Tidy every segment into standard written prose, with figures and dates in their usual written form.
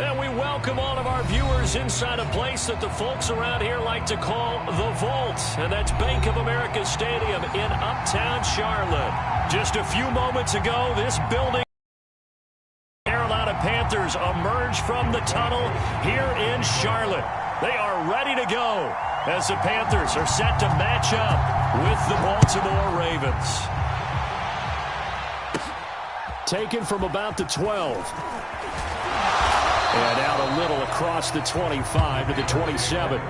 And we welcome all of our viewers inside a place that the folks around here like to call the Vault. And that's Bank of America Stadium in Uptown Charlotte. Just a few moments ago, this building, Carolina Panthers emerge from the tunnel here in Charlotte. They are ready to go as the Panthers are set to match up with the Baltimore Ravens. Taken from about the 12. And out a little across the 25 to the 27.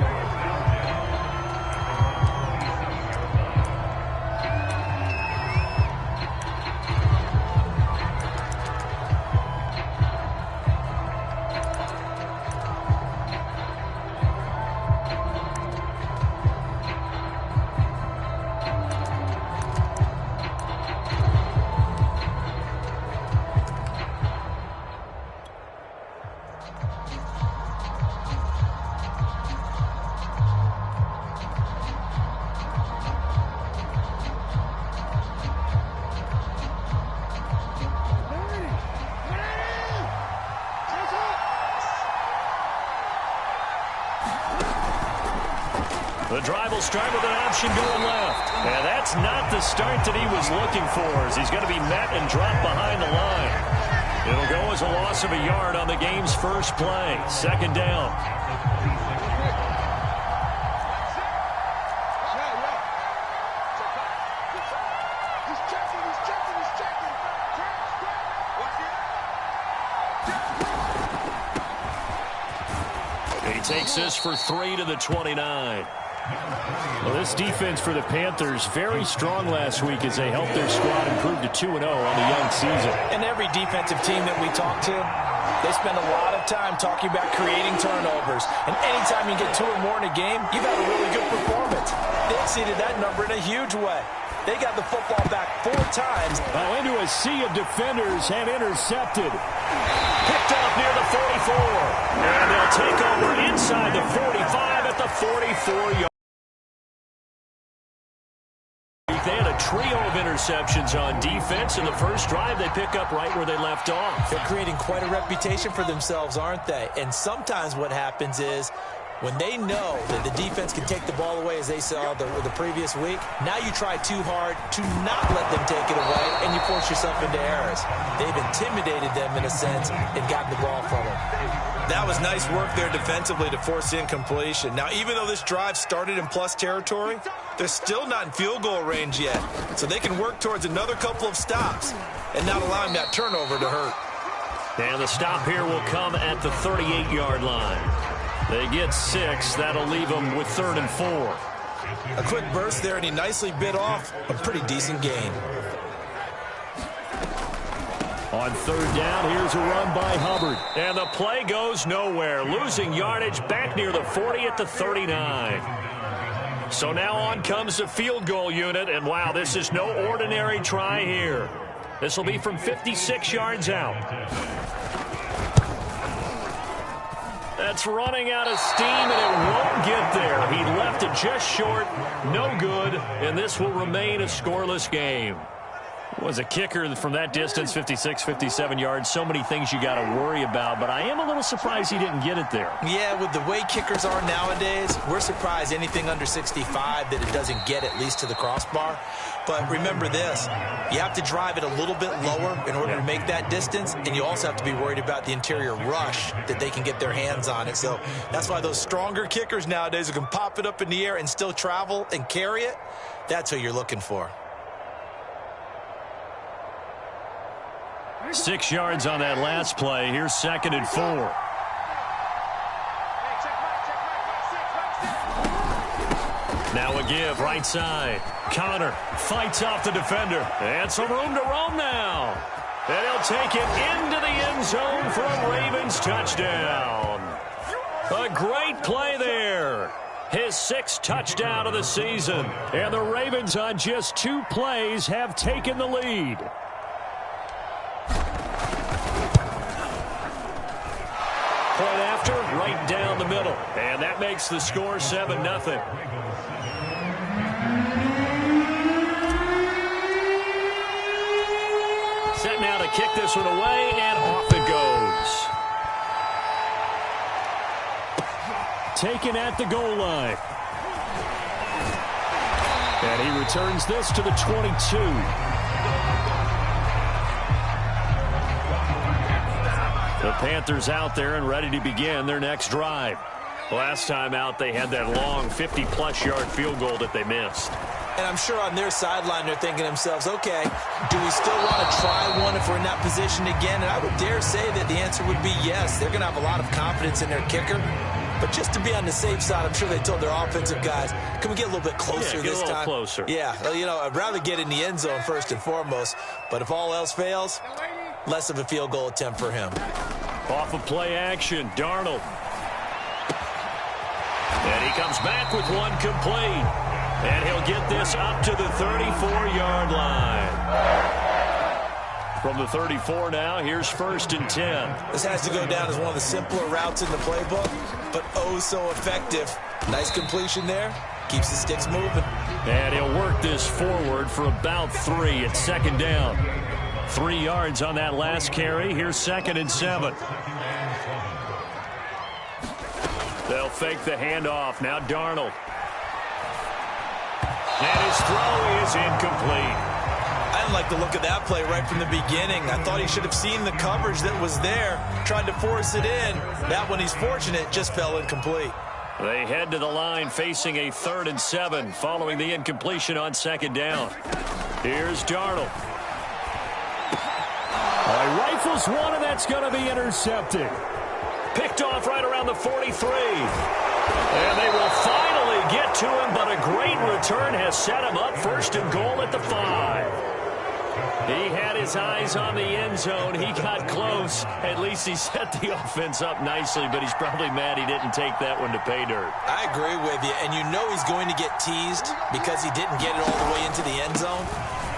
The drive will start with an option going left. And that's not the start that he was looking for, as he's going to be met and dropped behind the line. It'll go as a loss of a yard on the game's first play. Second down. He takes this for 3 to the 29. Well, this defense for the Panthers, very strong last week as they helped their squad improve to 2-0 on the young season. And every defensive team that we talk to, they spend a lot of time talking about creating turnovers. And anytime you get 2 or more in a game, you've had a really good performance. They exceeded that number in a huge way. They got the football back 4 times. Now into a sea of defenders and intercepted. Picked off near the 44. And they'll take over inside the 45 at the 44-yard. They had a trio of interceptions on defense. In the first drive, they pick up right where they left off. They're creating quite a reputation for themselves, aren't they? And sometimes what happens is when they know that the defense can take the ball away, as they saw the previous week, now you try too hard to not let them take it away, and you force yourself into errors. They've intimidated them in a sense and gotten the ball from them. That was nice work there defensively to force incompletion. Now, even though this drive started in plus territory, they're still not in field goal range yet. So they can work towards another couple of stops and not allowing that turnover to hurt. And the stop here will come at the 38-yard line. They get 6. That'll leave them with 3rd and 4. A quick burst there, and he nicely bit off a pretty decent gain. On 3rd down, here's a run by Hubbard. And the play goes nowhere. Losing yardage back near the 40 at the 39. So now on comes the field goal unit. And, wow, this is no ordinary try here. This will be from 56 yards out. That's running out of steam, and it won't get there. He left it just short. No good. And this will remain a scoreless game. Was a kicker from that distance, 56, 57 yards. So many things you got to worry about, but I am a little surprised he didn't get it there. Yeah, with the way kickers are nowadays, we're surprised anything under 65 that it doesn't get at least to the crossbar. But remember this, you have to drive it a little bit lower in order to make that distance, and you also have to be worried about the interior rush that they can get their hands on it. So that's why those stronger kickers nowadays who can pop it up in the air and still travel and carry it, that's who you're looking for. 6 yards on that last play. Here's 2nd and 4. Now a give right side. Connor fights off the defender. And some room to roam now. And he'll take it into the end zone for a Ravens touchdown. A great play there. His 6th touchdown of the season. And the Ravens on just 2 plays have taken the lead. Point after, right down the middle. And that makes the score 7-0. Set now to kick this one away, and off it goes. taken at the goal line. And he returns this to the 22. The Panthers out there and ready to begin their next drive. Last time out, they had that long 50-plus yard field goal that they missed. And I'm sure on their sideline they're thinking to themselves, okay, do we still want to try one if we're in that position again? And I would dare say that the answer would be yes. They're going to have a lot of confidence in their kicker. But just to be on the safe side, I'm sure they told their offensive guys, can we get a little bit closer this time? Get a little closer. Yeah, well, you know, I'd rather get in the end zone first and foremost. But if all else fails, less of a field goal attempt for him. Off of play action, Darnold. And he comes back with one complete. And he'll get this up to the 34-yard line. From the 34 now, here's 1st and 10. This has to go down as one of the simpler routes in the playbook, but oh so effective. Nice completion there. Keeps the sticks moving. And he'll work this forward for about 3 at 2nd down. 3 yards on that last carry. Here's 2nd and 7. They'll fake the handoff. Now Darnold. And his throw is incomplete. I didn't like the look of that play right from the beginning. I thought he should have seen the coverage that was there, tried to force it in. That one, he's fortunate, just fell incomplete. They head to the line facing a 3rd and 7 following the incompletion on 2nd down. Here's Darnold. He rifles one, and that's going to be intercepted. Picked off right around the 43. And they will finally get to him, but a great return has set him up 1st and goal at the 5. He had his eyes on the end zone. He got close. At least he set the offense up nicely, but he's probably mad he didn't take that one to pay dirt. I agree with you, and you know he's going to get teased because he didn't get it all the way into the end zone.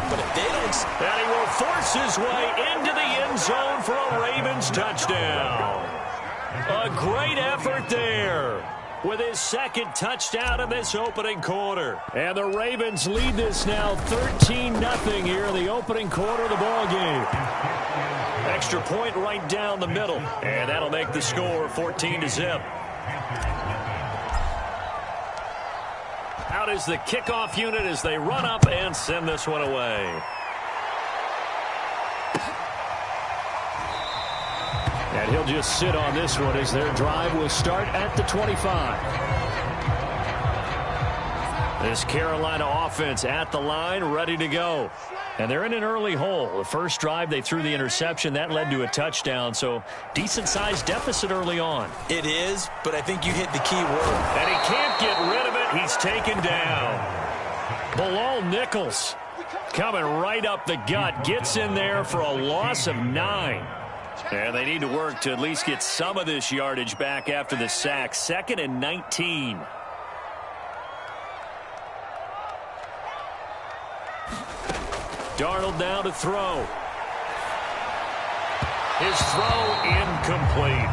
But if they don't... And he will force his way into the end zone for a Ravens touchdown. A great effort there with his 2nd touchdown of this opening quarter. And the Ravens lead this now 13-0 here in the opening quarter of the ball game. Extra point right down the middle, and that'll make the score 14-0. Out is the kickoff unit as they run up and send this one away. And he'll just sit on this one as their drive will start at the 25. This Carolina offense at the line, ready to go. And they're in an early hole. The first drive, they threw the interception. That led to a touchdown, so decent-sized deficit early on. It is, but I think you hit the key word. And he can't get rid of it. He's taken down. Bilal Nichols coming right up the gut. Gets in there for a loss of 9. And they need to work to at least get some of this yardage back after the sack. 2nd and 19. Darnold now to throw. His throw incomplete.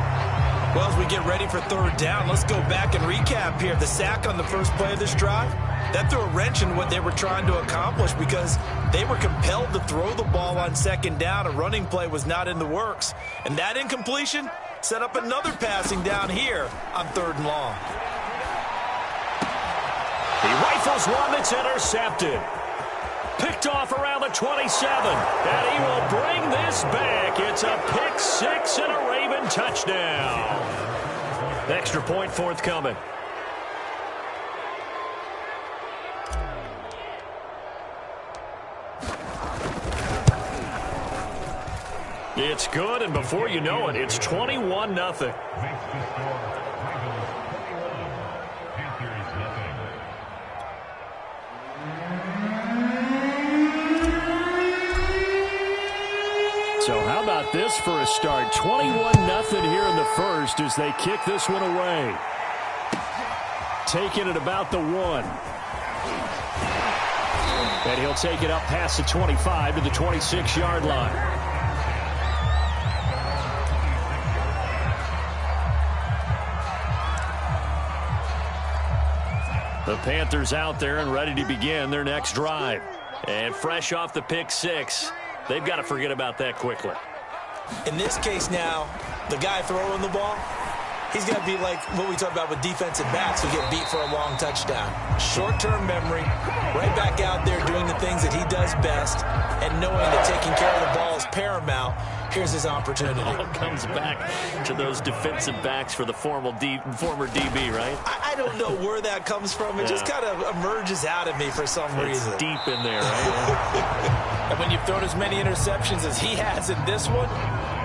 Well, as we get ready for 3rd down, let's go back and recap here. The sack on the first play of this drive, that threw a wrench in what they were trying to accomplish because they were compelled to throw the ball on 2nd down. A running play was not in the works. And that incompletion set up another passing down here on 3rd and long. He rifles one that's intercepted. Picked off around the 27. And he will bring this back. It's a pick 6 and a Raven touchdown. Extra point forthcoming. It's good, and before you know it, it's 21-0. So how about this for a start? 21-0 here in the first as they kick this one away. Taking it about the 1. And he'll take it up past the 25 to the 26-yard line. The Panthers out there and ready to begin their next drive. And fresh off the pick 6, they've got to forget about that quickly. In this case now, the guy throwing the ball, He's going to be like what we talk about with defensive backs who get beat for a long touchdown. Short-term memory, right back out there doing the things that he does best, and knowing that taking care of the ball is paramount. Here's his opportunity. It all comes back to those defensive backs for the former DB, right? I don't know where that comes from. It just kind of emerges out of me for some reason. It's deep in there, right? And when you've thrown as many interceptions as he has in this one,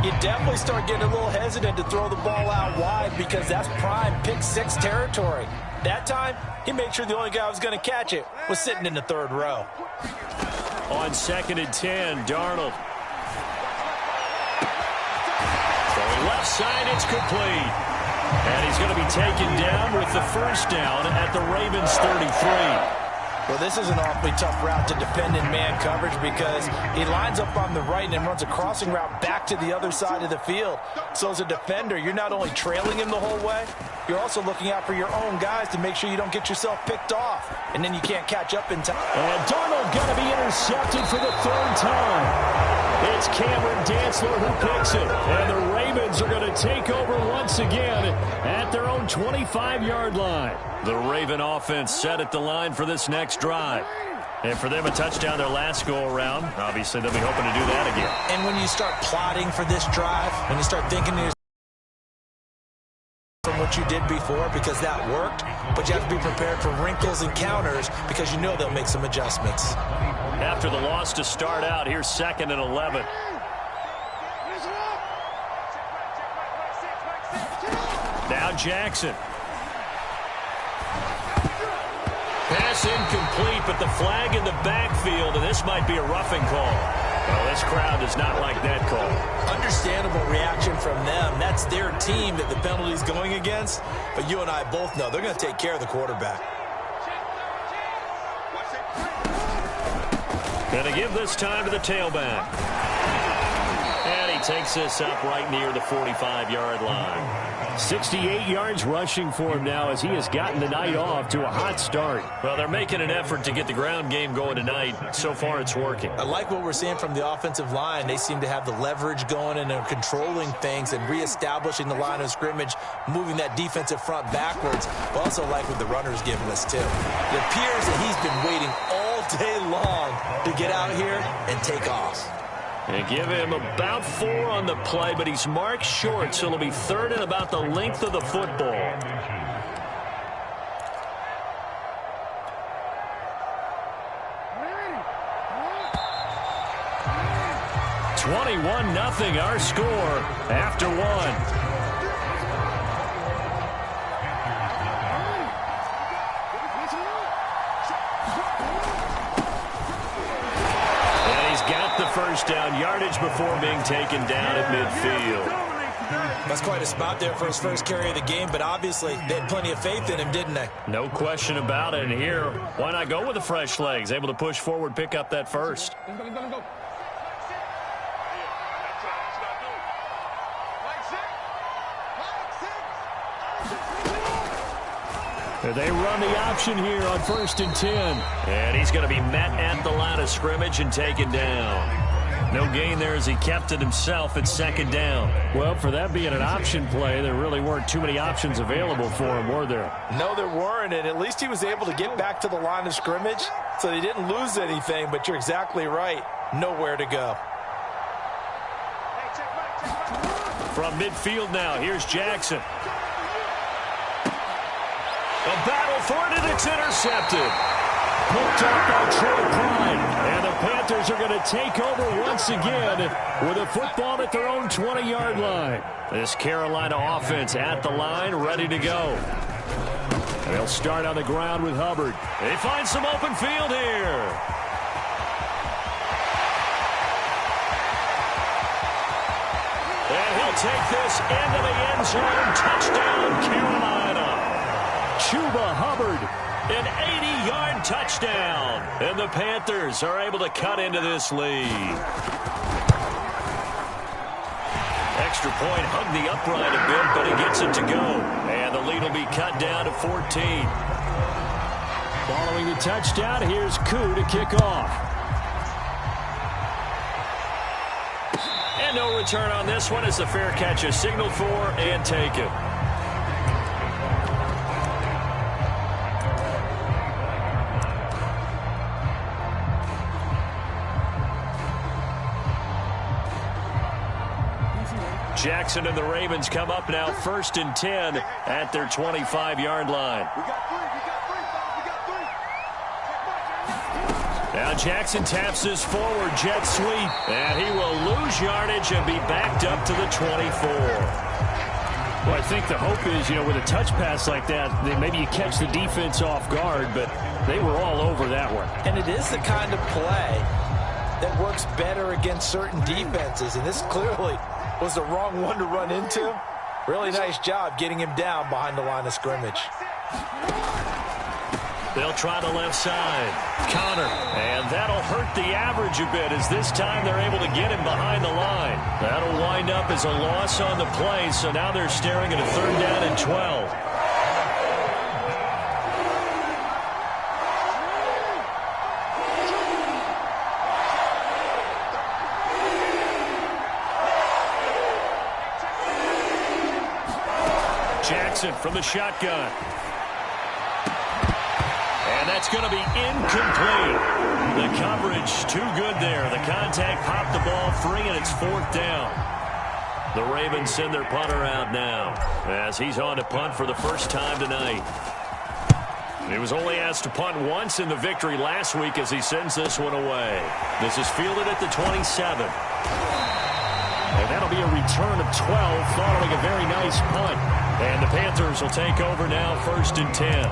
you definitely start getting a little hesitant to throw the ball out wide because that's prime pick six territory. That time, he made sure the only guy who was going to catch it was sitting in the third row. On 2nd and 10, Darnold. Throwing left side, it's complete. And he's going to be taken down with the first down at the Ravens 33. Well, this is an awfully tough route to defend in man coverage because he lines up on the right and then runs a crossing route back to the other side of the field. So as a defender, you're not only trailing him the whole way, you're also looking out for your own guys to make sure you don't get yourself picked off, and then you can't catch up in time. And Darnold going to be intercepted for the third time. It's Cameron Dantzler who picks it, and the Ravens are going to take over once again at their own 25-yard line. The Raven offense set at the line for this next drive. And for them, a touchdown their last go-around. Obviously, they'll be hoping to do that again. And when you start plotting for this drive, when you start thinking to yourself from what you did before, because that worked, but you have to be prepared for wrinkles and counters because you know they'll make some adjustments. After the loss to start out, here's 2nd and 11. Now Jackson. Pass incomplete, but the flag in the backfield, and this might be a roughing call. Well, this crowd does not like that call. Understandable reaction from them. That's their team that the penalty's going against. But you and I both know they're going to take care of the quarterback. Going to give this time to the tailback. And he takes this up right near the 45-yard line. 68 yards rushing for him now as he has gotten the night off to a hot start. Well, they're making an effort to get the ground game going tonight. So far, it's working. I like what we're seeing from the offensive line. They seem to have the leverage going and they're controlling things and reestablishing the line of scrimmage, moving that defensive front backwards. But also like what the runner's giving us, too. It appears that he's been waiting all day long to get out here and take off. And give him about 4 on the play, but he's marked short, so it'll be 3rd and about the length of the football. (21-0) our score after 1. First down, yardage before being taken down at midfield. That's quite a spot there for his first carry of the game, but obviously they had plenty of faith in him, didn't they? No question about it. And here, why not go with the fresh legs? Able to push forward, pick up that first. They run the option here on 1st and 10. And he's going to be met at the line of scrimmage and taken down. No gain there as he kept it himself at 2nd down. Well, for that being an option play, there really weren't too many options available for him, were there? No, there weren't, and at least he was able to get back to the line of scrimmage, so they didn't lose anything, but you're exactly right. Nowhere to go. From midfield now, here's Jackson. A battle for it, and it's intercepted. Picked up by Troy Pride. And the Panthers are going to take over once again with a football at their own 20-yard line. This Carolina offense at the line, ready to go. And they'll start on the ground with Hubbard. They find some open field here. And he'll take this into the end zone. Touchdown, Carolina. Chuba Hubbard, an 80-yard touchdown. And the Panthers are able to cut into this lead. Extra point, hugged the upright a bit, but he gets it to go. And the lead will be cut down to 14. Following the touchdown, here's Koo to kick off. And no return on this one as the fair catch is signaled for and taken. Jackson and the Ravens come up now 1st and 10 at their 25-yard line. Now Jackson taps this forward jet sweep, and he will lose yardage and be backed up to the 24. Well, I think the hope is, with a touch pass like that, maybe you catch the defense off guard, but they were all over that one. And it is the kind of play that works better against certain defenses, and this clearly was the wrong one to run into. Really nice job getting him down behind the line of scrimmage. They'll try the left side. Connor. And that'll hurt the average a bit as this time they're able to get him behind the line. That'll wind up as a loss on the play, so now they're staring at a 3rd down and 12. Jackson from the shotgun. And that's going to be incomplete. The coverage too good there. The contact popped the ball free, and it's 4th down. The Ravens send their punter out now as he's on to punt for the first time tonight. He was only asked to punt once in the victory last week as he sends this one away. This is fielded at the 27. And that'll be a return of 12 following a very nice punt. And the Panthers will take over now 1st and 10.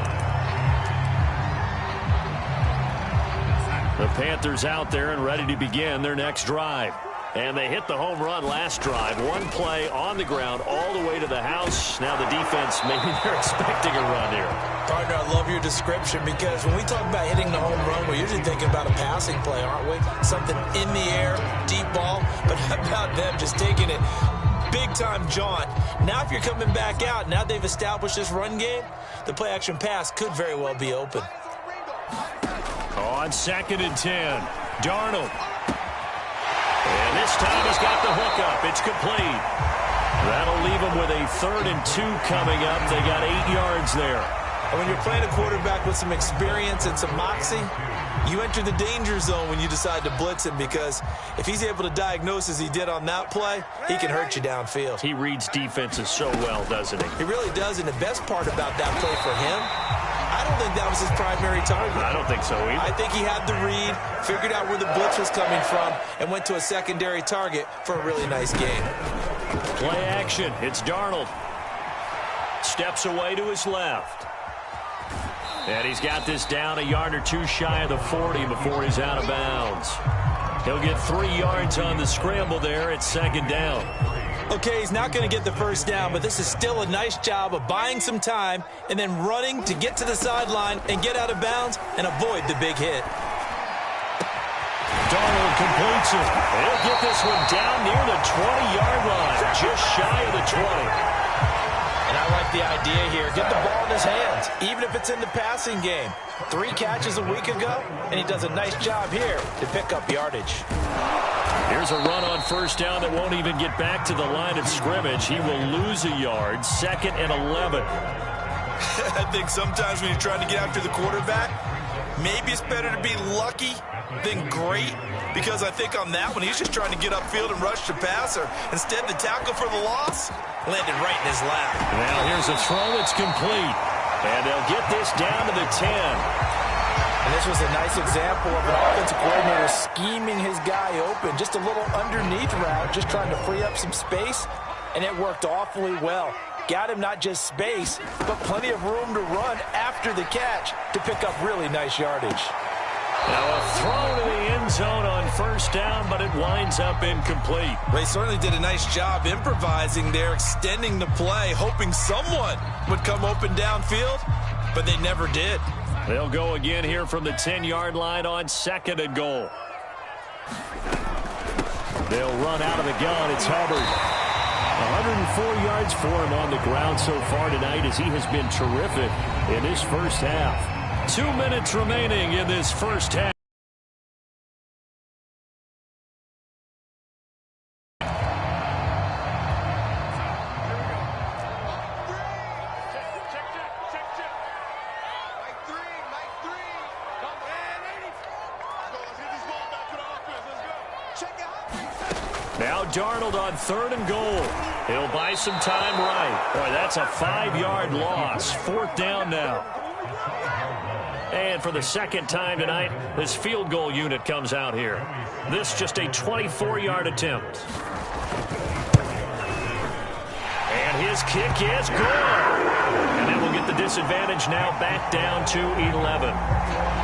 The Panthers out there and ready to begin their next drive. And they hit the home run last drive. One play on the ground all the way to the house. Now the defense, maybe they're expecting a run here. Partner, I love your description because when we talk about hitting the home run, we're usually thinking about a passing play, aren't we? Something in the air, deep ball. But how about them just taking it big-time jaunt? Now if you're coming back out, now they've established this run game, the play-action pass could very well be open. On 2nd and 10, Darnold. And this time he's got the hookup. It's complete. That'll leave him with a 3rd and 2 coming up. They got 8 yards there. And when you're playing a quarterback with some experience and some moxie, you enter the danger zone when you decide to blitz him, because if he's able to diagnose as he did on that play, he can hurt you downfield. He reads defenses so well, doesn't he? He really does, and the best part about that play for him, I don't think that was his primary target. I don't think so either. I think he had the read, figured out where the blitz was coming from, and went to a secondary target for a really nice game. Play action. It's Darnold. Steps away to his left. And he's got this down a yard or two shy of the 40 before he's out of bounds. He'll get 3 yards on the scramble there at 2nd down. Okay, he's not going to get the first down, but this is still a nice job of buying some time and then running to get to the sideline and get out of bounds and avoid the big hit. Darnold completes it. He'll get this one down near the 20-yard line, just shy of the 20. And I like the idea here. Get the ball in his hands, even if it's in the passing game. 3 catches a week ago, and he does a nice job here to pick up yardage. Here's a run on 1st down that won't even get back to the line of scrimmage. He will lose a yard, 2nd and 11. I think sometimes when you're trying to get after the quarterback, maybe it's better to be lucky than great, because I think on that one, he's just trying to get upfield and rush the passer. Instead, the tackle for the loss landed right in his lap. Now here's a throw that's complete. And they'll get this down to the 10. And this was a nice example of an offensive coordinator scheming his guy open. Just a little underneath route, just trying to free up some space, and it worked awfully well. Got him not just space, but plenty of room to run after the catch to pick up really nice yardage. Now a throw to the end zone on 1st down, but it winds up incomplete. They certainly did a nice job improvising there, extending the play, hoping someone would come open downfield, but they never did. They'll go again here from the 10-yard line on 2nd and goal. They'll run out of the gun. It's Hubbard. 104 yards for him on the ground so far tonight, as he has been terrific in this first half. 2 minutes remaining in this first half. Now Darnold on 3rd and goal. He'll buy some time right. Boy, that's a 5-yard loss. 4th down now. And for the second time tonight, this field goal unit comes out here. This just a 24-yard attempt. And his kick is good. And that will get the disadvantage now back down to 11.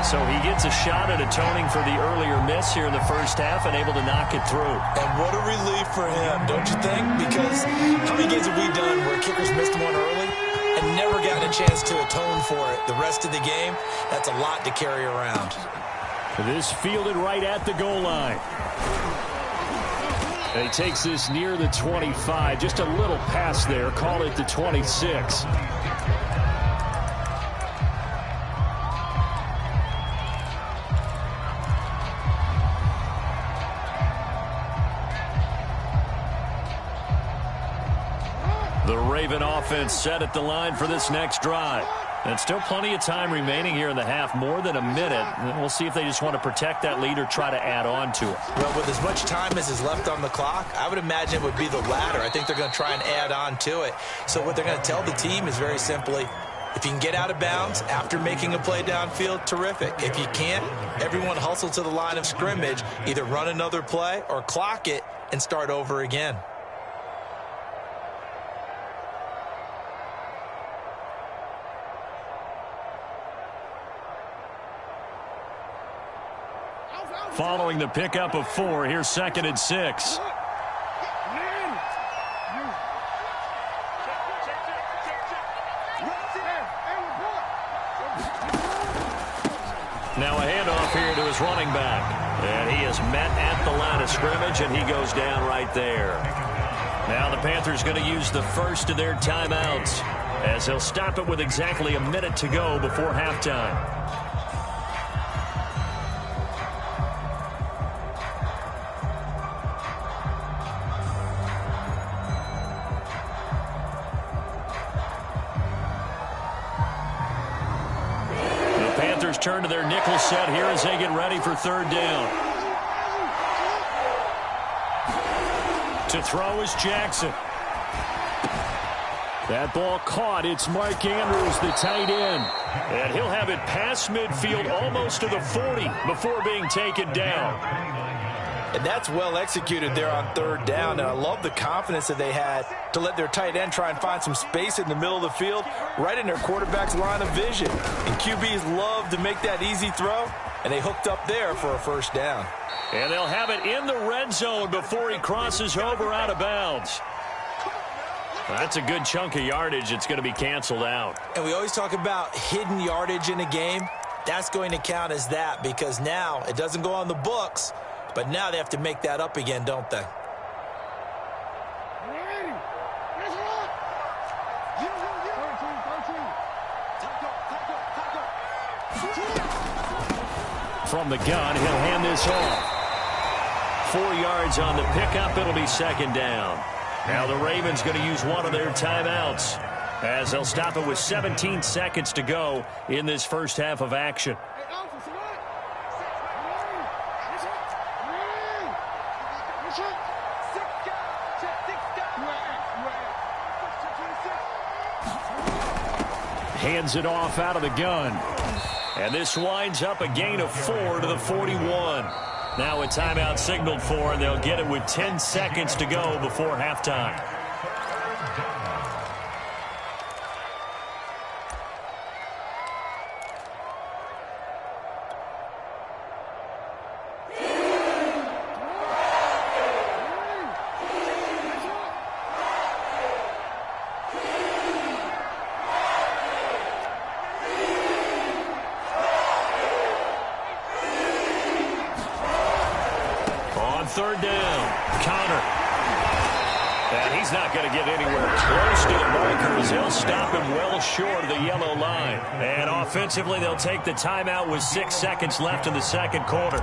So he gets a shot at atoning for the earlier miss here in the first half and able to knock it through. And what a relief for him, don't you think? Because how many games have we done where kickers missed one early and never gotten a chance to atone for it the rest of the game? That's a lot to carry around. This fielded right at the goal line. And he takes this near the 25. Just a little pass there. Call it the 26. The Raven offense set at the line for this next drive. And still plenty of time remaining here in the half, more than a minute. And we'll see if they just want to protect that lead or try to add on to it. Well, with as much time as is left on the clock, I would imagine it would be the latter. I think they're going to try and add on to it. So what they're going to tell the team is very simply, if you can get out of bounds after making a play downfield, terrific. If you can't, everyone hustle to the line of scrimmage, either run another play or clock it and start over again. Following the pickup of 4, here's 2nd and 6. Now a handoff here to his running back. And he is met at the line of scrimmage, and he goes down right there. Now the Panthers going to use the first of their timeouts as they'll stop it with exactly a minute to go before halftime. Turn to their nickel set here as they get ready for 3rd down. To throw is Jackson. That ball caught. It's Mark Andrews, the tight end. And he'll have it past midfield almost to the 40 before being taken down. And that's well executed there on 3rd down. And I love the confidence that they had to let their tight end try and find some space in the middle of the field, right in their quarterback's line of vision. And QBs love to make that easy throw, and they hooked up there for a 1st down. And they'll have it in the red zone before he crosses over out of bounds. That's a good chunk of yardage. It's going to be canceled out. And we always talk about hidden yardage in a game. That's going to count as that because now it doesn't go on the books, but now they have to make that up again, don't they? From the gun, he'll hand this off. 4 yards on the pickup. It'll be 2nd down. Now the Ravens going to use one of their timeouts as they'll stop it with 17 seconds to go in this first half of action. Hands it off out of the gun. And this winds up a gain of 4 to the 41. Now a timeout signaled for, and they'll get it with 10 seconds to go before halftime. On 3rd down, Connor. And he's not going to get anywhere close to the markers. He'll stop him well short of the yellow line. And offensively, they'll take the timeout with 6 seconds left in the second quarter.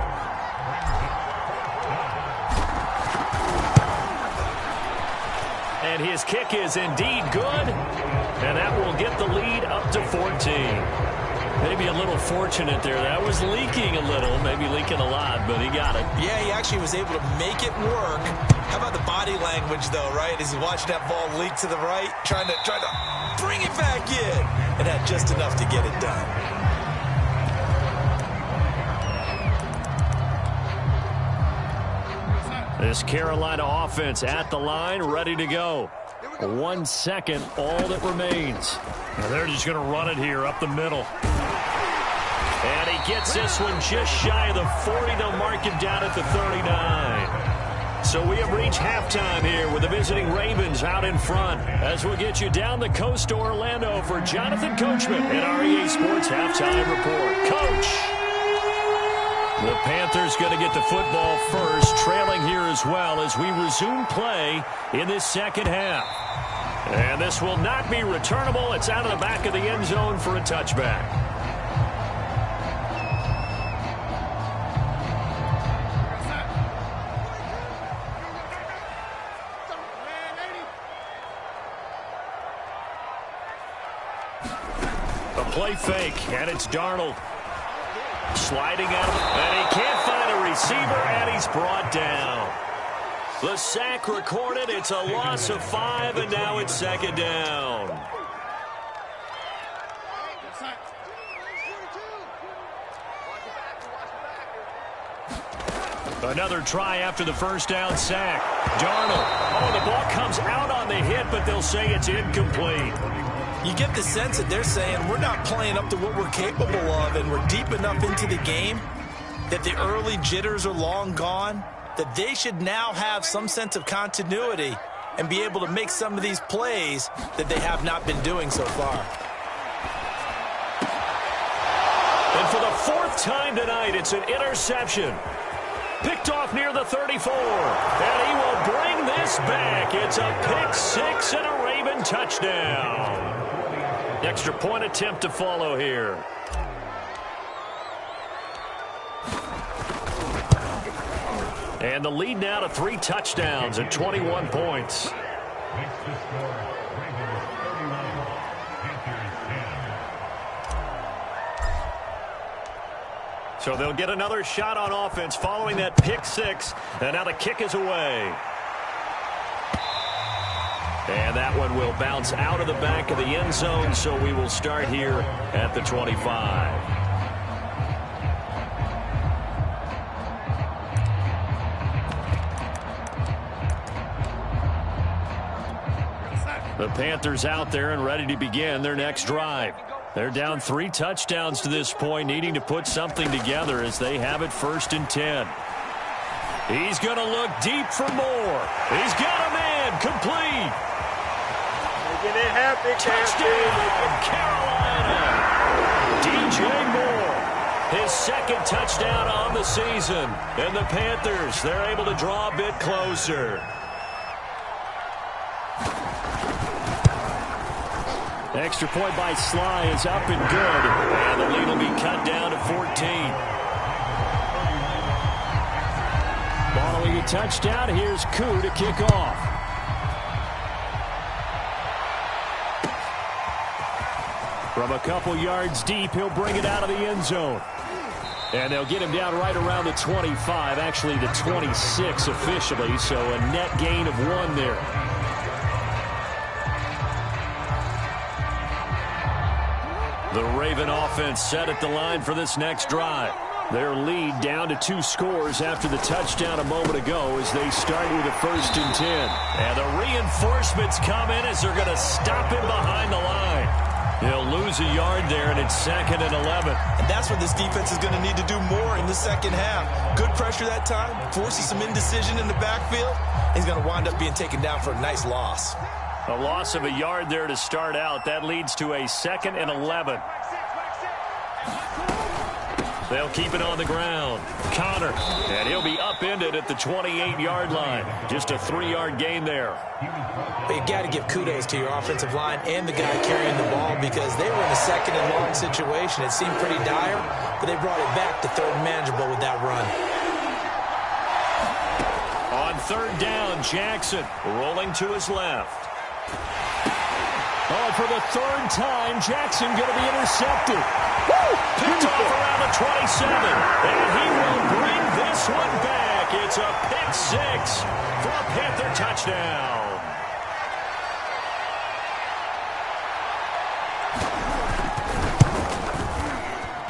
And his kick is indeed good. And that will get the lead up to 14. Maybe a little fortunate there. That was leaking a little, maybe leaking a lot, but he got it. Yeah, he actually was able to make it work. How about the body language, though, right? As he watched that ball leak to the right, trying to bring it back in, and had just enough to get it done. This Carolina offense at the line, ready to go. 1 second, all that remains. Now they're just going to run it here up the middle. And he gets this one just shy of the 40. They'll mark him down at the 39. So we have reached halftime here with the visiting Ravens out in front. As we'll get you down the coast to Orlando for Jonathan Coachman in our EA Sports Halftime Report. Coach! The Panthers going to get the football first, trailing here as well as we resume play in this second half. And this will not be returnable. It's out of the back of the end zone for a touchback. A play fake, and it's Darnold. Sliding out, and he can't find a receiver, and he's brought down. The sack recorded. It's a loss of 5, and now it's second down. Another try after the first down sack. Darnold. Oh, the ball comes out on the hit, but they'll say it's incomplete. You get the sense that they're saying we're not playing up to what we're capable of, and we're deep enough into the game that the early jitters are long gone, that they should now have some sense of continuity and be able to make some of these plays that they have not been doing so far. And for the 4th time tonight, it's an interception. Picked off near the 34. And he will bring this back. It's a pick 6 and a Raven touchdown. Extra point attempt to follow here. And the lead now to 3 touchdowns at 21 points. So they'll get another shot on offense following that pick 6. And now the kick is away. And that one will bounce out of the back of the end zone, so we will start here at the 25. The Panthers out there and ready to begin their next drive. They're down 3 touchdowns to this point, needing to put something together as they have it 1st and 10. He's going to look deep for more. He's got a man complete. Touchdown, Carolina. DJ Moore, his 2nd touchdown on the season. And the Panthers, they're able to draw a bit closer. Extra point by Sly is up and good. And the lead will be cut down to 14. Following a touchdown, here's Koo to kick off. From a couple yards deep, he'll bring it out of the end zone. And they'll get him down right around the 25, actually the 26 officially, so a net gain of 1 there. The Raven offense set at the line for this next drive. Their lead down to 2 scores after the touchdown a moment ago as they start with a 1st and 10. And the reinforcements come in as they're going to stop him behind the line. He'll lose a yard there, and it's 2nd and 11. And that's what this defense is going to need to do more in the second half. Good pressure that time, forces some indecision in the backfield. He's going to wind up being taken down for a nice loss. A loss of a yard there to start out. That leads to a 2nd and 11. They'll keep it on the ground. Connor, and he'll be upended at the 28-yard line. Just a 3-yard gain there. But you got to give kudos to your offensive line and the guy carrying the ball because they were in a 2nd and long situation. It seemed pretty dire, but they brought it back to 3rd and manageable with that run. On 3rd down, Jackson rolling to his left. Oh, and for the third time, Jackson going to be intercepted. Picked off around the 27. And he will bring this one back. It's a pick six for a Panther touchdown.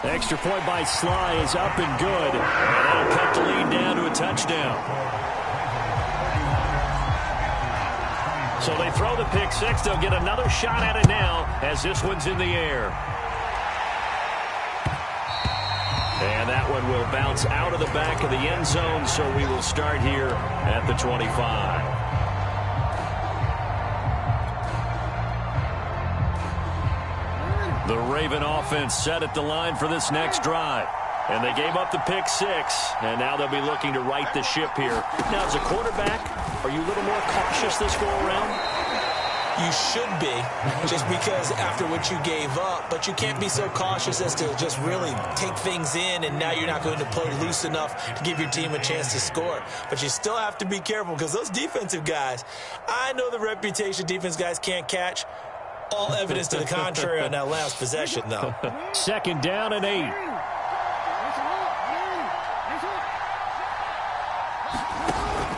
Extra point by Sly is up and good. And that'll cut the lead down to a touchdown. So they throw the pick six. They'll get another shot at it now as this one's in the air. And that one will bounce out of the back of the end zone, so we will start here at the 25. The Raven offense set at the line for this next drive. And they gave up the pick six, and now they'll be looking to right the ship here. Now, as a quarterback, are you a little more cautious this go-around? You should be, just because after what you gave up, but you can't be so cautious as to just really take things in, and now you're not going to play loose enough to give your team a chance to score. But you still have to be careful, because those defensive guys, I know the reputation defense guys can't catch. All evidence to the contrary on that last possession, though. 2nd down and 8.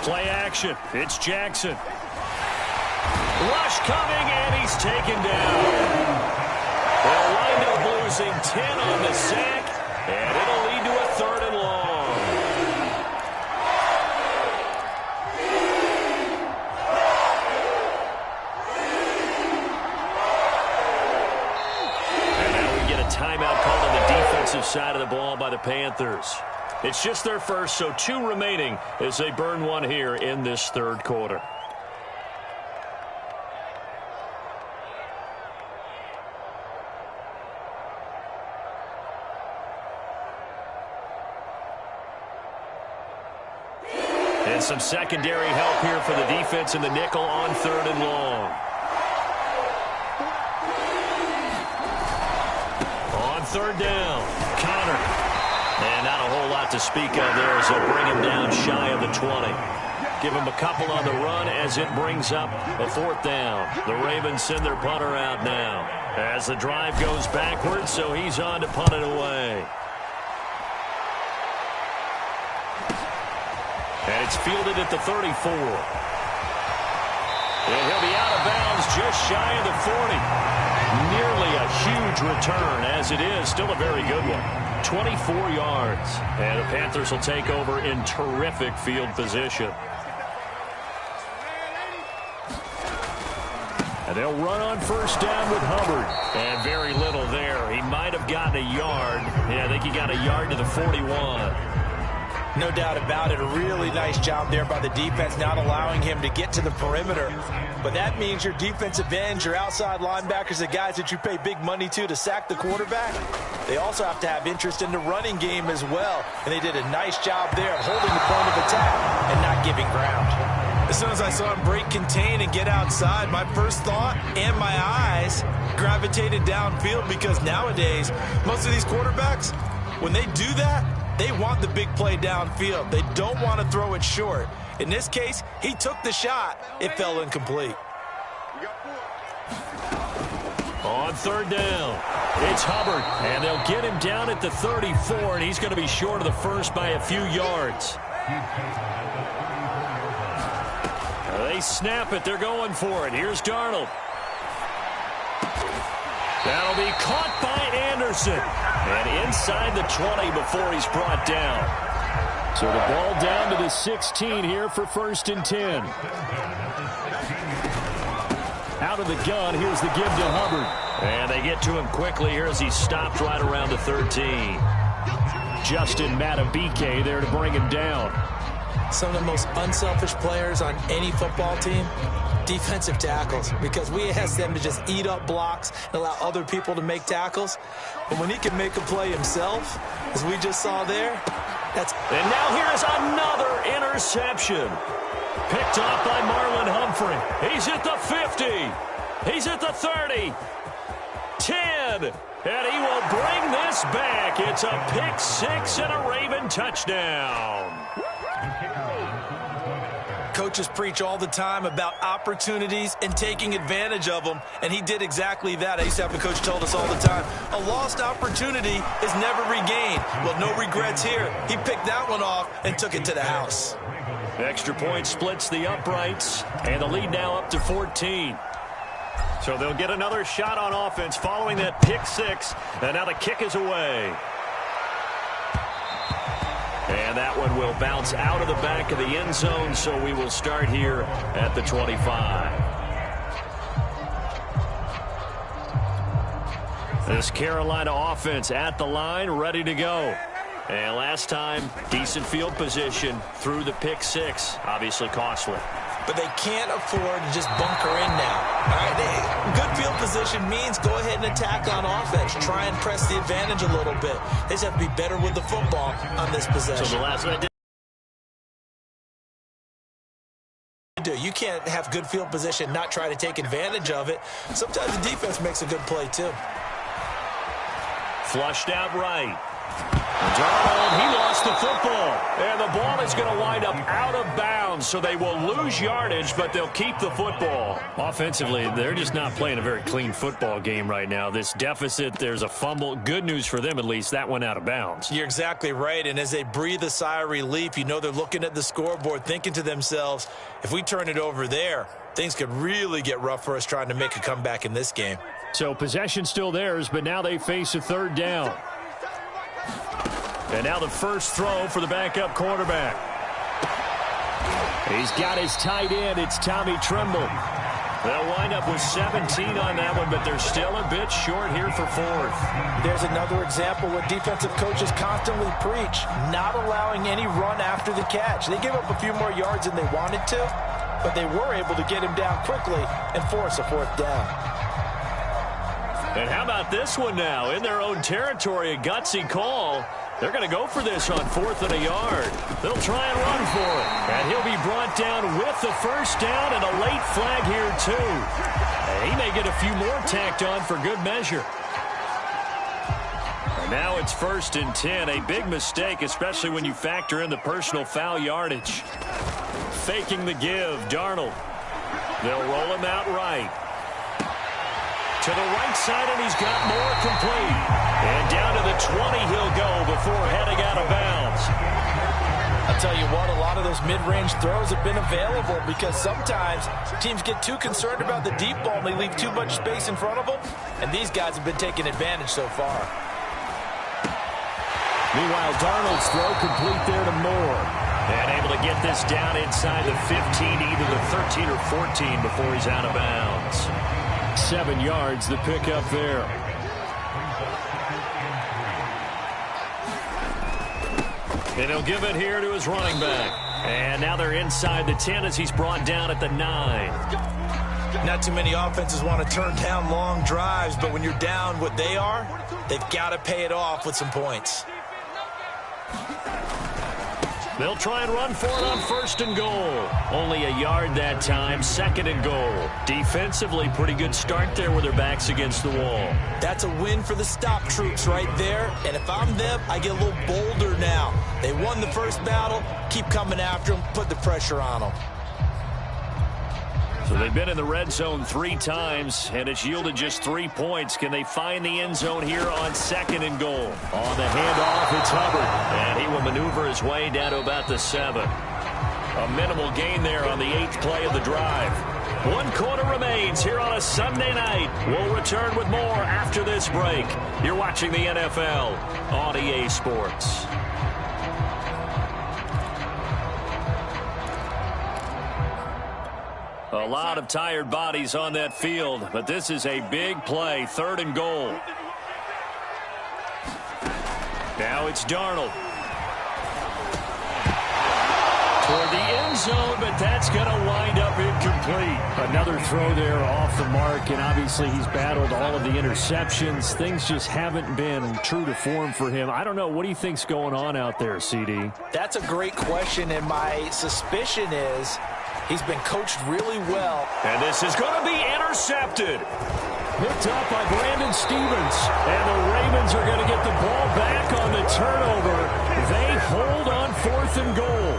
Play action. It's Jackson. Rush coming, and he's taken down. They'll wind up losing 10 on the sack, and it'll lead to a 3rd and long. And now we get a timeout called on the defensive side of the ball by the Panthers. It's just their first, so 2 remaining as they burn one here in this 3rd quarter. And some secondary help here for the defense in the nickel on 3rd and long. On 3rd down, Connor. And not a whole lot to speak of there as they'll bring him down shy of the 20. Give him a couple on the run as it brings up a 4th down. The Ravens send their punter out now as the drive goes backwards, so he's on to punt it away. And it's fielded at the 34. And he'll be out of bounds just shy of the 40. Nearly a huge return, as it is. Still a very good one. 24 yards. And the Panthers will take over in terrific field position. And they'll run on 1st down with Hubbard. And very little there. He might have gotten a yard. Yeah, I think he got a yard to the 41. No doubt about it. A really nice job there by the defense, not allowing him to get to the perimeter. But that means your defensive ends, your outside linebackers, the guys that you pay big money to sack the quarterback, they also have to have interest in the running game as well. And they did a nice job there of holding the point of attack and not giving ground. As soon as I saw him break contain and get outside, my first thought and my eyes gravitated downfield, because nowadays, most of these quarterbacks, when they do that, they want the big play downfield. They don't want to throw it short. In this case, he took the shot. It fell incomplete. On 3rd down, it's Hubbard, and they'll get him down at the 34, and he's going to be short of the first by a few yards. They snap it. They're going for it. Here's Darnold. That'll be caught by Anderson. And inside the 20 before he's brought down. So the ball down to the 16 here for 1st and 10. Out of the gun, here's the give to Hubbard. And they get to him quickly here as he's stopped right around the 13. Justin Matabike there to bring him down. Some of the most unselfish players on any football team, defensive tackles, because we ask them to just eat up blocks and allow other people to make tackles. But when he can make a play himself, as we just saw there, that's... And now here's another interception. Picked off by Marlon Humphrey. He's at the 50. He's at the 30. 10. And he will bring this back. It's a pick six and a Raven touchdown. Coaches preach all the time about opportunities and taking advantage of them, and he did exactly that. I used to have a coach tell us all the time, a lost opportunity is never regained. Well, no regrets here. He picked that one off and took it to the house. Extra point splits the uprights, and the lead now up to 14. So they'll get another shot on offense following that pick six, and now the kick is away. And that one will bounce out of the back of the end zone, so we will start here at the 25. This Carolina offense at the line, ready to go. And last time, decent field position through the pick six. Obviously costly. But they can't afford to just bunker in now. All right, good field position means go ahead and attack on offense. Try and press the advantage a little bit. They just have to be better with the football on this possession. So the last one you can't have good field position, not try to take advantage of it. Sometimes the defense makes a good play, too. Flushed out right. Darnold, he lost the football. And the ball is going to wind up out of bounds, so they will lose yardage, but they'll keep the football. Offensively, they're just not playing a very clean football game right now. This deficit, there's a fumble. Good news for them, at least. That went out of bounds. You're exactly right, and as they breathe a sigh of relief, you know they're looking at the scoreboard, thinking to themselves, if we turn it over there, things could really get rough for us trying to make a comeback in this game. So possession still theirs, but now they face a third down. And now the first throw for the backup quarterback. He's got his tight end. It's Tommy Tremble. They'll wind up with 17 on that one, but they're still a bit short here for fourth. There's another example where defensive coaches constantly preach, not allowing any run after the catch. They gave up a few more yards than they wanted to, but they were able to get him down quickly and force a fourth down. And how about this one now? In their own territory, a gutsy call. They're going to go for this on 4th and a yard. They'll try and run for it. And he'll be brought down with the first down and a late flag here, too. And he may get a few more tacked on for good measure. And now it's 1st and 10. A big mistake, especially when you factor in the personal foul yardage. Faking the give, Darnold. They'll roll him out right. To the right side, and he's got more complete. And down to the 20 he'll go before heading out of bounds. I'll tell you what, a lot of those mid-range throws have been available because sometimes teams get too concerned about the deep ball and they leave too much space in front of them. And these guys have been taking advantage so far. Meanwhile, Darnold's throw complete there to Moore. And able to get this down inside the 15, either the 13 or 14 before he's out of bounds. 7 yards, the pickup there. And he'll give it here to his running back. And now they're inside the 10 as he's brought down at the 9. Not too many offenses want to turn down long drives, but when you're down what they are, they've got to pay it off with some points. They'll try and run for it on 1st and goal. Only a yard that time, 2nd and goal. Defensively, pretty good start there with their backs against the wall. That's a win for the stop troops right there. And if I'm them, I get a little bolder now. They won the first battle. Keep coming after them. Put the pressure on them. So they've been in the red zone 3 times, and it's yielded just 3 points. Can they find the end zone here on 2nd and goal? On the handoff, it's Hubbard. And he will maneuver his way down to about the 7. A minimal gain there on the 8th play of the drive. 1 quarter remains here on a Sunday night. We'll return with more after this break. You're watching the NFL on EA Sports. A lot of tired bodies on that field, but this is a big play, 3rd and goal. Now it's Darnold. Toward the end zone, but that's going to wind up incomplete. Another throw there off the mark, and obviously he's battled all of the interceptions. Things just haven't been true to form for him. I don't know. What do you think's going on out there, CD? That's a great question, and my suspicion is he's been coached really well. And this is going to be intercepted. picked up by Brandon Stephens. And the Ravens are going to get the ball back on the turnover. They hold on 4th and goal.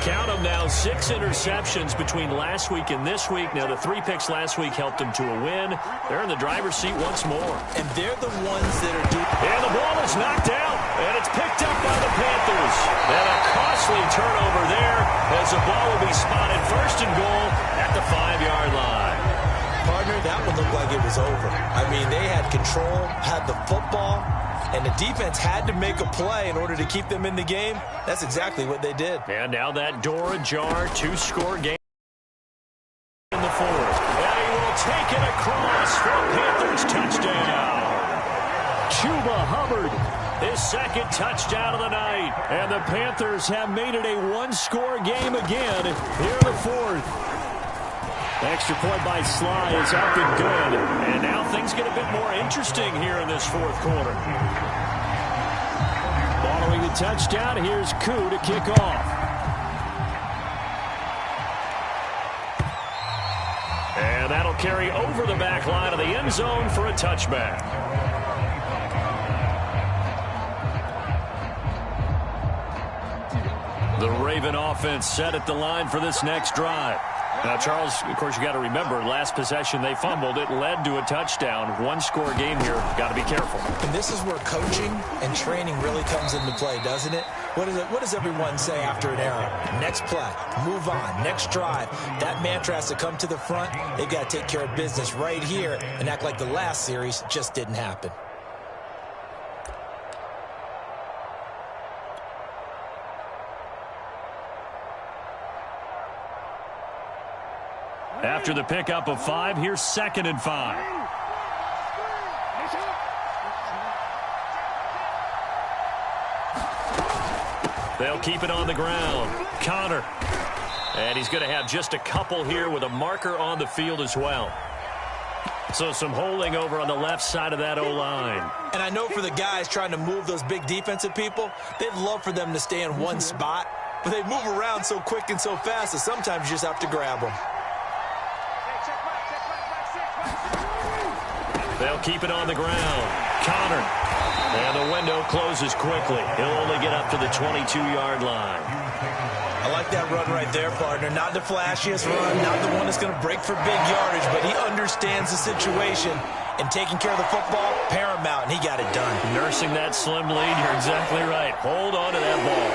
Count them now, 6 interceptions between last week and this week. Now, the 3 picks last week helped them to a win. They're in the driver's seat once more. And they're the ones that are doing... And the ball is knocked out, and it's picked up by the Panthers. And a costly turnover there as the ball will be spotted 1st and goal at the 5-yard line. Partner, that one looked like it was over. I mean, they had control, had the football, and the defense had to make a play in order to keep them in the game. That's exactly what they did. And now that door ajar, 2-score game in the 4th. And he will take it across for a Panthers touchdown. Chuba Hubbard, his 2nd touchdown of the night. And the Panthers have made it a 1-score game again here in the 4th. Extra point by Sly is up and good. And now things get a bit more interesting here in this 4th quarter. Following the touchdown, here's Koo to kick off. And that'll carry over the back line of the end zone for a touchback. The Raven offense set at the line for this next drive. Now, Charles, of course, you got to remember, last possession they fumbled. It led to a touchdown. 1-score game here. Got to be careful. And this is where coaching and training really comes into play, doesn't it? What does everyone say after an error? Next play, move on, next drive. That mantra has to come to the front. They've got to take care of business right here and act like the last series just didn't happen. After the pickup of 5, here's 2nd and 5. They'll keep it on the ground. Connor. And he's going to have just a couple here with a marker on the field as well. So some holding over on the left side of that O-line. And I know for the guys trying to move those big defensive people, they'd love for them to stay in one spot. But they move around so quick and so fast that sometimes you just have to grab them. They'll keep it on the ground. Connor. And the window closes quickly. He'll only get up to the 22-yard line. I like that run right there, partner. Not the flashiest run, not the one that's going to break for big yardage, but he understands the situation, and taking care of the football, paramount, and he got it done. Nursing that slim lead, you're exactly right. Hold on to that ball.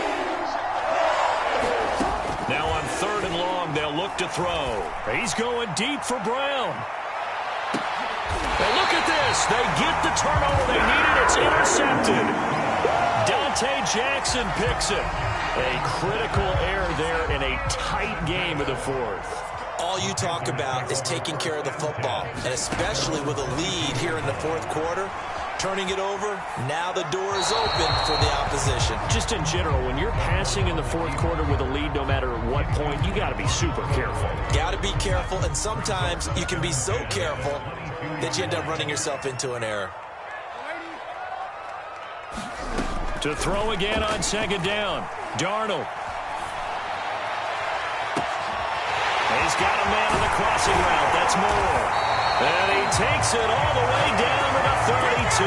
Now on 3rd and long, they'll look to throw. He's going deep for Brown. And look at this. They get the turnover they needed. It's intercepted. Dante Jackson picks it. A critical error there in a tight game of the 4th. All you talk about is taking care of the football, and especially with a lead here in the 4th quarter, turning it over, now the door is open for the opposition. Just in general, when you're passing in the 4th quarter with a lead, no matter what point, you got to be super careful. Got to be careful, and sometimes you can be so careful that you end up running yourself into an error. To throw again on 2nd down, Darnold. He's got a man on the crossing route. That's Moore. And he takes it all the way down to the 32.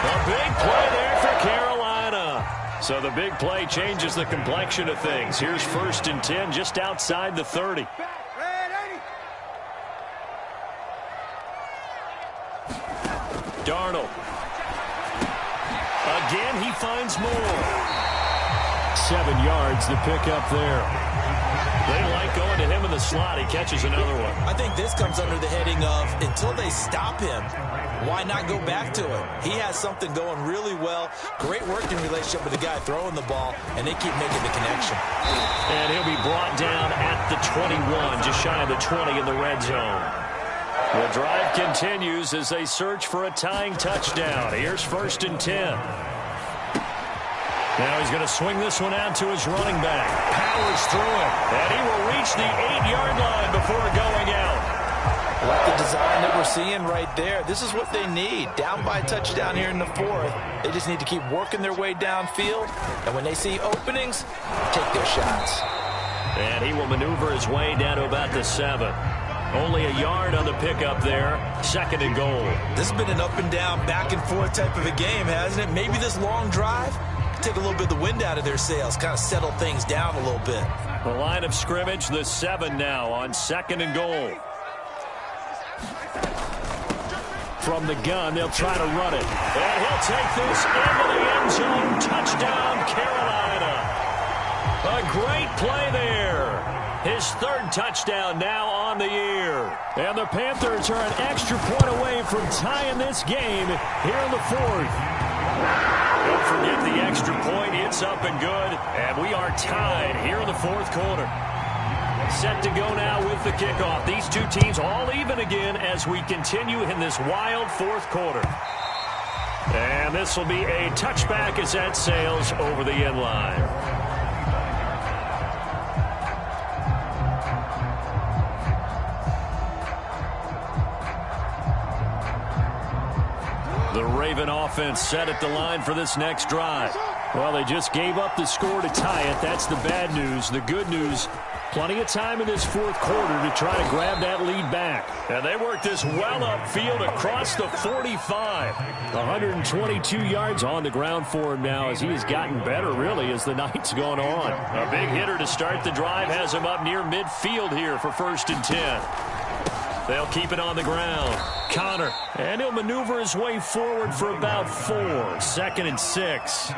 A big play there for Carolina. So the big play changes the complexion of things. Here's 1st and 10 just outside the 30. Darnold. Again, he finds more. 7 yards to pick up there. They like going to him in the slot. He catches another one. I think this comes under the heading of, until they stop him, why not go back to him? He has something going really well. Great working relationship with the guy throwing the ball, and they keep making the connection. And he'll be brought down at the 21, just shy of the 20 in the red zone. The drive continues as they search for a tying touchdown. Here's 1st and 10. Now he's going to swing this one out to his running back. Powers through it. And he will reach the 8-yard line before going out. Like the design that we're seeing right there. This is what they need. Down by a touchdown here in the 4th. They just need to keep working their way downfield. And when they see openings, take their shots. And he will maneuver his way down to about the 7. Only a yard on the pickup there. 2nd and goal. This has been an up and down, back and forth type of a game, hasn't it? Maybe this long drive can take a little bit of the wind out of their sails, kind of settle things down a little bit. The line of scrimmage, the 7 now on 2nd and goal. From the gun, they'll try to run it. And he'll take this into the end zone. Touchdown, Carolina. A great play there. His 3rd touchdown now on the year. And the Panthers are an extra point away from tying this game here in the 4th. Don't forget the extra point. It's up and good. And we are tied here in the 4th quarter. Set to go now with the kickoff. These two teams all even again as we continue in this wild 4th quarter. And this will be a touchback as that sails over the end line. The Raven offense set at the line for this next drive. Well, they just gave up the score to tie it. That's the bad news. The good news, plenty of time in this 4th quarter to try to grab that lead back. And they work this well upfield across the 45. 122 yards on the ground for him now as he has gotten better, really, as the night's gone on. A big hitter to start the drive has him up near midfield here for 1st and 10. They'll keep it on the ground. Connor. And he'll maneuver his way forward for about 4. 2nd and 6.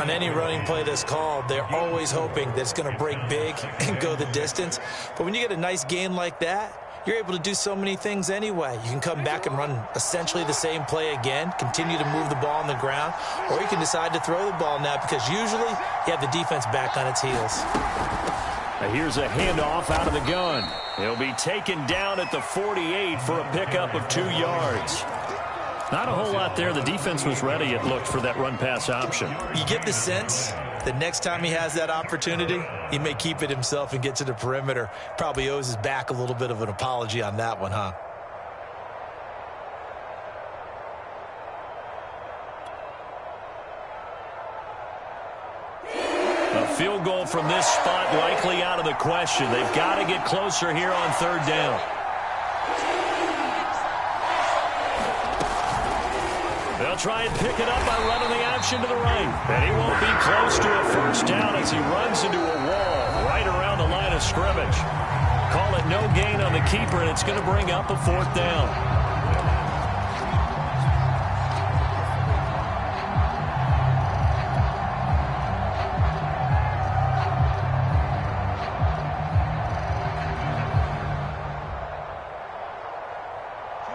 On any running play that's called, they're always hoping that it's going to break big and go the distance. But when you get a nice gain like that, you're able to do so many things anyway. You can come back and run essentially the same play again, continue to move the ball on the ground, or you can decide to throw the ball now because usually you have the defense back on its heels. Here's a handoff out of the gun. He'll be taken down at the 48 for a pickup of 2 yards. Not a whole lot there. The defense was ready, it looked, for that run-pass option. You get the sense that next time he has that opportunity, he may keep it himself and get to the perimeter. Probably owes his back a little bit of an apology on that one, huh? A field goal from this spot likely out of the question. They've got to get closer here on 3rd down. They'll try and pick it up by running the option to the right. And he won't be close to a 1st down as he runs into a wall right around the line of scrimmage. Call it no gain on the keeper, and it's going to bring up a 4th down.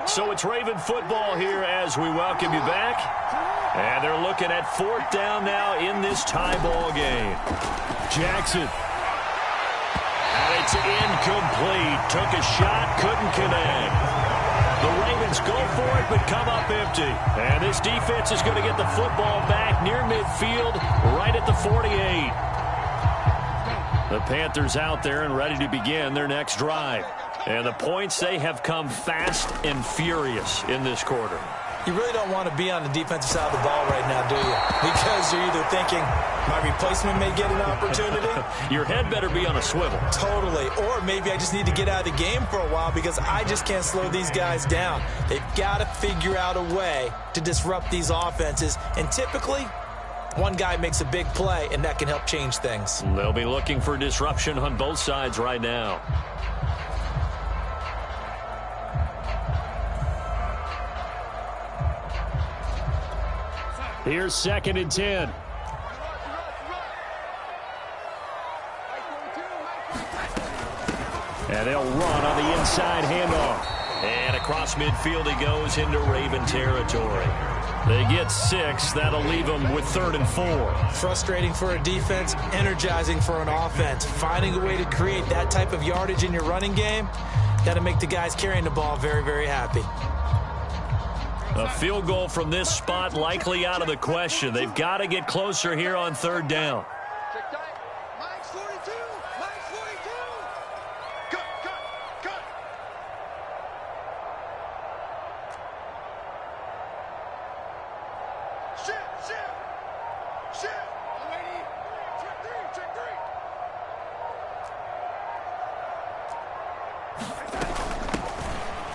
So it's Raven football here as we welcome you back. And they're looking at 4th down now in this tie ball game. Jackson. And it's incomplete. Took a shot, couldn't connect. The Ravens go for it, but come up empty. And this defense is going to get the football back near midfield, right at the 48. The Panthers out there and ready to begin their next drive. And the points, they have come fast and furious in this quarter. You really don't want to be on the defensive side of the ball right now, do you? Because you're either thinking, my replacement may get an opportunity. Your head better be on a swivel. Totally. Or maybe I just need to get out of the game for a while because I just can't slow these guys down. They've got to figure out a way to disrupt these offenses. And typically, one guy makes a big play, and that can help change things. They'll be looking for disruption on both sides right now. Here's 2nd and 10. And they'll run on the inside handoff. And across midfield he goes into Raven territory. They get 6. That'll leave them with 3rd and 4. Frustrating for a defense, energizing for an offense. Finding a way to create that type of yardage in your running game, got to make the guys carrying the ball very, very happy. A field goal from this spot likely out of the question. They've got to get closer here on 3rd down.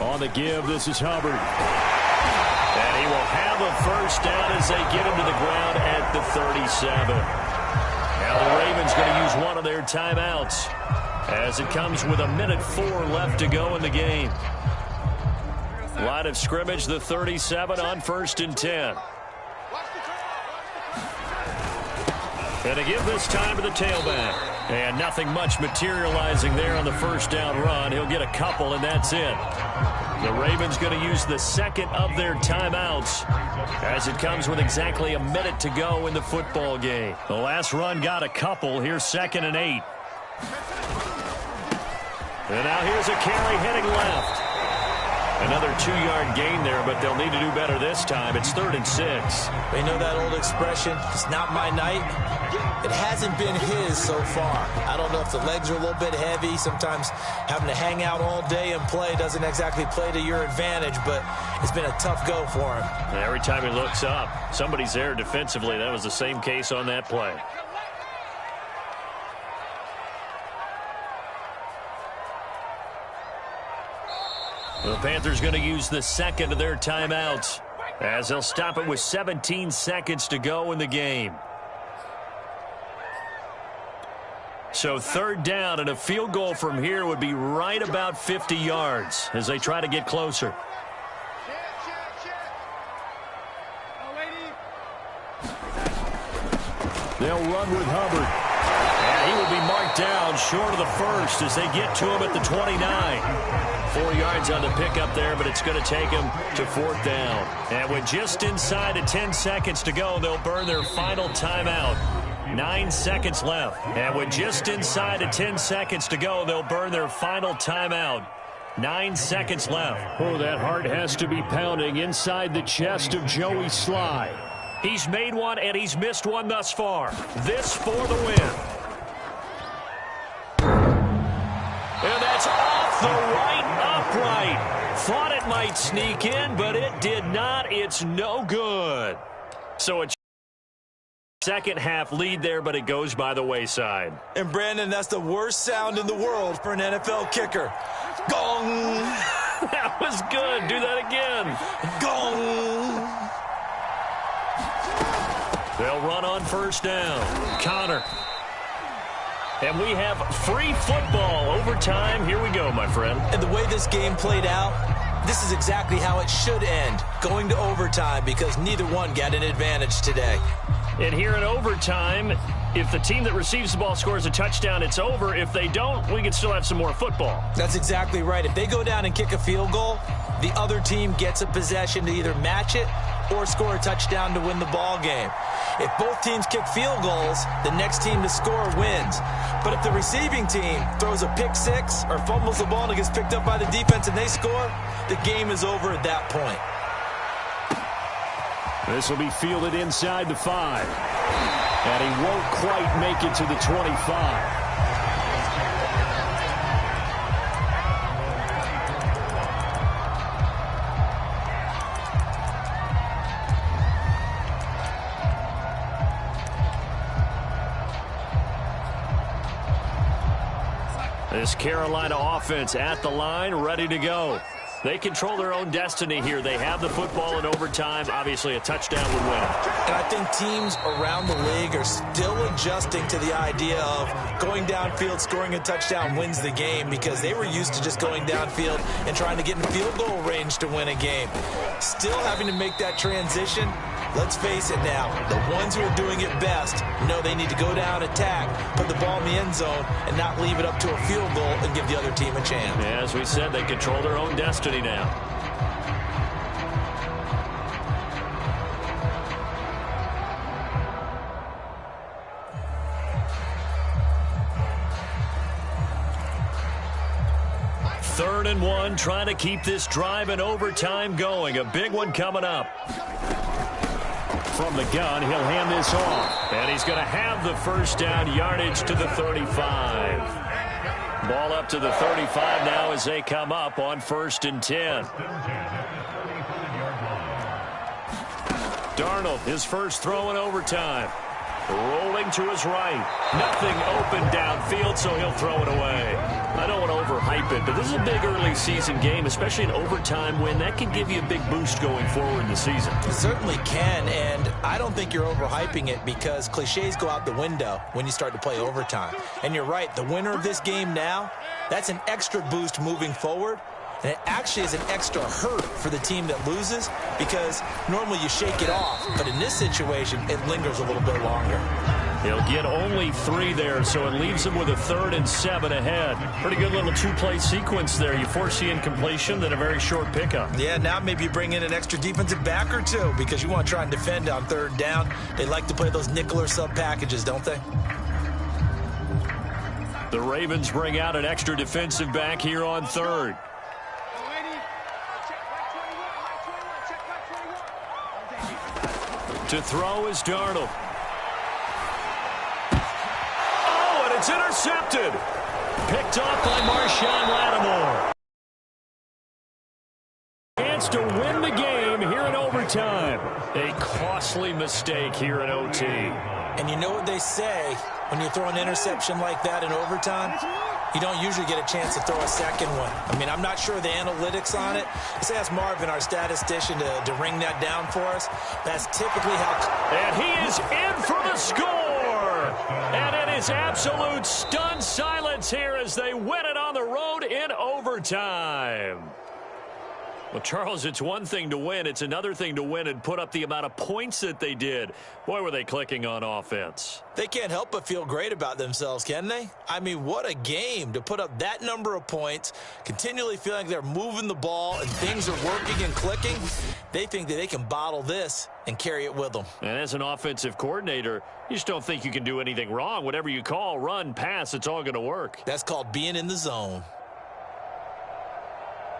On the give, this is Hubbard. And he will have a first down as they get him to the ground at the 37. Now the Ravens going to use one of their timeouts as it comes with 1:04 left to go in the game. Line of scrimmage, the 37 on 1st and 10. And to give this time to the tailback. And nothing much materializing there on the first down run. He'll get a couple, and that's it. The Ravens going to use the second of their timeouts as it comes with exactly a minute to go in the football game. The last run got a couple. Here's 2nd and 8. And now here's a carry heading left. Another 2-yard gain there, but they'll need to do better this time. It's 3rd and 6. You know that old expression, it's not my night? It hasn't been his so far. I don't know if the legs are a little bit heavy. Sometimes having to hang out all day and play doesn't exactly play to your advantage, but it's been a tough go for him. And every time he looks up, somebody's there defensively. That was the same case on that play. The Panthers going to use the second of their timeouts as they'll stop it with 17 seconds to go in the game. So 3rd down, and a field goal from here would be right about 50 yards as they try to get closer. They'll run with Hubbard. And he will be marked down short of the first as they get to him at the 29. 4 yards on the pickup there, but it's going to take him to 4th down. And with just inside of 10 seconds to go, they'll burn their final timeout. 9 seconds left. And with just inside of 10 seconds to go, they'll burn their final timeout. 9 seconds left. Oh, that heart has to be pounding inside the chest of Joey Sly. He's made one and he's missed one thus far. This for the win. And that's off the right upright. Thought it might sneak in, but it did not. It's no good. So a second half lead there, but it goes by the wayside. And Brandon, that's the worst sound in the world for an NFL kicker. Gong! That was good. Do that again. Gong! They'll run on 1st down. Connor. And we have free football. Overtime. Here we go, my friend. And the way this game played out, this is exactly how it should end. Going to overtime because neither one got an advantage today. And here in overtime, if the team that receives the ball scores a touchdown, it's over. If they don't, we can still have some more football. That's exactly right. If they go down and kick a field goal, the other team gets a possession to either match it or score a touchdown to win the ball game. If both teams kick field goals, the next team to score wins. But if the receiving team throws a pick six or fumbles the ball and it gets picked up by the defense and they score, the game is over at that point. This will be fielded inside the 5. And he won't quite make it to the 25. This Carolina offense at the line, ready to go. They control their own destiny here. They have the football in overtime. Obviously, a touchdown would win it. And I think teams around the league are still adjusting to the idea of going downfield, scoring a touchdown wins the game because they were used to just going downfield and trying to get in field goal range to win a game. Still having to make that transition. Let's face it now, the ones who are doing it best know they need to go down, attack, put the ball in the end zone, and not leave it up to a field goal and give the other team a chance. Yeah, as we said, they control their own destiny now. Third and 1, trying to keep this drive in overtime going. A big one coming up. From the gun, he'll hand this off. And he's going to have the first down, yardage to the 35. Ball up to the 35 now as they come up on 1st and 10. Darnold, his first throw in overtime. Rolling to his right. Nothing open downfield, so he'll throw it away. I don't want to overhype it, but this is a big early season game, especially an overtime win. That can give you a big boost going forward in the season. It certainly can, and I don't think you're overhyping it because cliches go out the window when you start to play overtime. And you're right, the winner of this game now, that's an extra boost moving forward. And it actually is an extra hurt for the team that loses because normally you shake it off. But in this situation, it lingers a little bit longer. He'll get only 3 there, so it leaves him with a 3rd and 7 ahead. Pretty good little 2-play sequence there. You force the incompletion, then a very short pickup. Yeah, now maybe you bring in an extra defensive back or 2 because you want to try and defend on 3rd down. They like to play those nickel or sub packages, don't they? The Ravens bring out an extra defensive back here on 3rd. To throw is Darnold. Oh, and it's intercepted. Picked off by Marshawn Lattimore. Chance to win the game here in overtime. A costly mistake here in OT. And you know what they say, when you throw an interception like that in overtime, you don't usually get a chance to throw a second one. I mean, I'm not sure the analytics on it. Let's ask Marvin, our statistician, to ring that down for us. That's typically how... And he is in for the score! And it is absolute stunned silence here as they win it on the road in overtime. Well, Charles, it's one thing to win. It's another thing to win and put up the amount of points that they did. Boy, were they clicking on offense. They can't help but feel great about themselves, can they? I mean, what a game to put up that number of points, continually feeling like they're moving the ball and things are working and clicking. They think that they can bottle this and carry it with them. And as an offensive coordinator, you just don't think you can do anything wrong. Whatever you call, run, pass, it's all going to work. That's called being in the zone.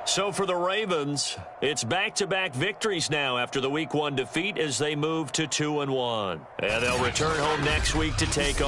So for the Ravens, it's back-to-back victories now after the Week 1 defeat as they move to 2-1. And they'll return home next week to take on